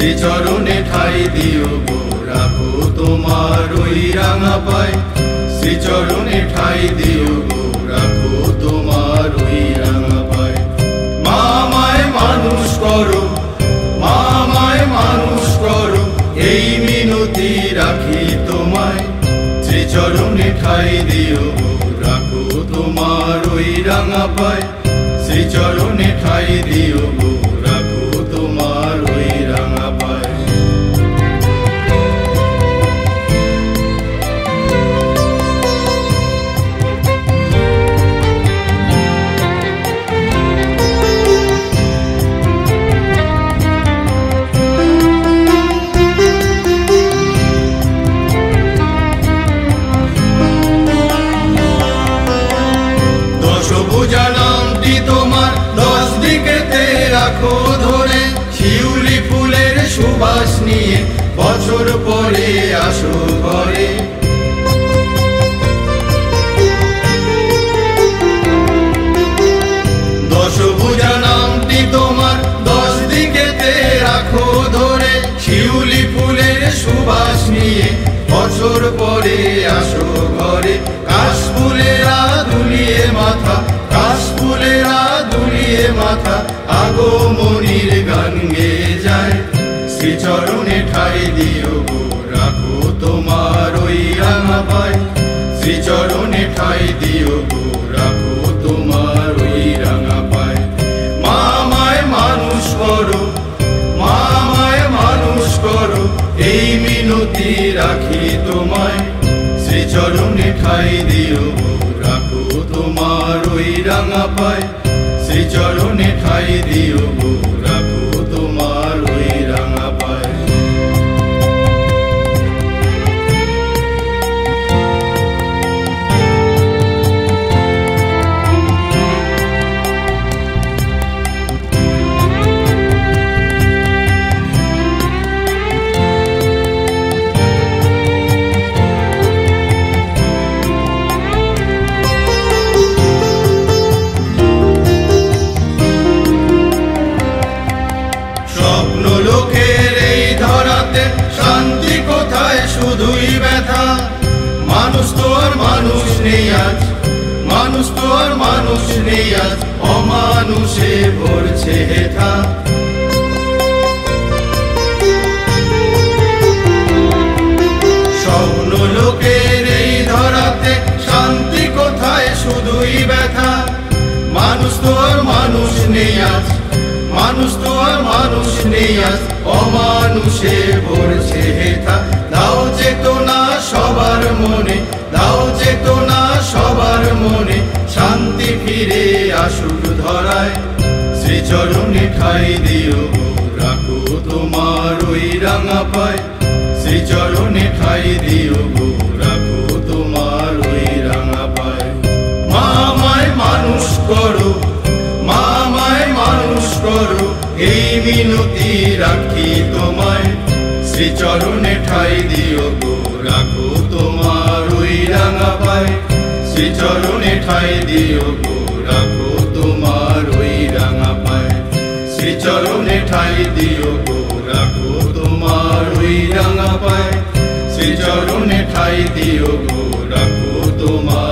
শ্রীচরণে ঠাই দিও গো রাখো তোমার ওই রাঙা পায়। শ্রীচরণে ঠাই দিও গো রাখো তোমার ওই রাঙা পায়। মা আমায় মানুষ করো, মা আমায় মানুষ করো, এই মিনতি রাখি তোমায়। শ্রীচরণে ঠাই দিও গো রাখো তোমার ওই রাঙা পায়। শ্রীচরণে ঠাই দিও গো রাখো তোমার ওই রাঙা পায়। দশভুজা নামটি তোমার 10 দিকেতে রাখো ধরে, শিউলি ফুলের সুবাস নিয়ে বছর পরে আসো ঘরে। দশভুজা নামটি তোমার 10 দিকেতে রাখো ধরে, শিউলি ফুলের সুবাস নিয়ে বছর পরে আসো ঘরে। কাশফুলেরা দুলিয়ে মাথা, কাশফুলেরা দুলিয়ে মাথা, আগমনীর গান গেয়ে যায়। শ্রীচরণে ঠাই দিও গো রাখো তোমার ওই রাঙা পায়। শ্রীচরণে ঠাই দিও গো রাখো তোমার ওই রাঙা পায়। মা আমায় মানুষ করো, মা আমায় মানুষ করো, এই মিনতি রাখি তোমায়। শ্রীচরণে ঠাই দিও গো রাখো তোমার ওই রাঙা পায়। শ্রীচরণে ঠাই দিও গো রাখো তোমার ওই রাঙা পায়। লোকের এই ধরাতে শান্তি কোথায়, শুধুই ব্যথা। মানুষ তো আর মানুষ নেই আজ, মানুষ তো আর মানুষ নেই আজ, অমানুষে ভরছে হেথা। স্বপ্ন লোকের এই ধরাতে শান্তি কোথায়, শুধুই ব্যথা। মানুষ তো আর মানুষ নেই আজ, মানুষ তো আর মানুষ নেই আজ, অমানুষে ভরছে হেথা। দাও চেতনা সবার মনে, দাও চেতনা সবার মনে, শান্তি ফিরে আসুক ধরায়। শ্রীচরণে ঠাই দিও গো রাখো তোমার ওই রাঙা পায়। শ্রীচরণে ঠাই দিও গো রাখো তোমার ওই রাঙা পায়। মা আমায় মানুষ করো, মা আমায় মানুষ করো, এই মিনতি রাখি তোমায়। শ্রীচরণে ঠাই দিও গো রাখো তোমার ওই রাঙা পায়। শ্রীচরণে ঠাই দিও গো রাখো তোমার ওই রাঙা পায়। শ্রীচরণে ঠাই দিও গো রাখো তোমার ওই রাঙা পায়। শ্রীচরণে ঠাই দিও গো রাখো তোমার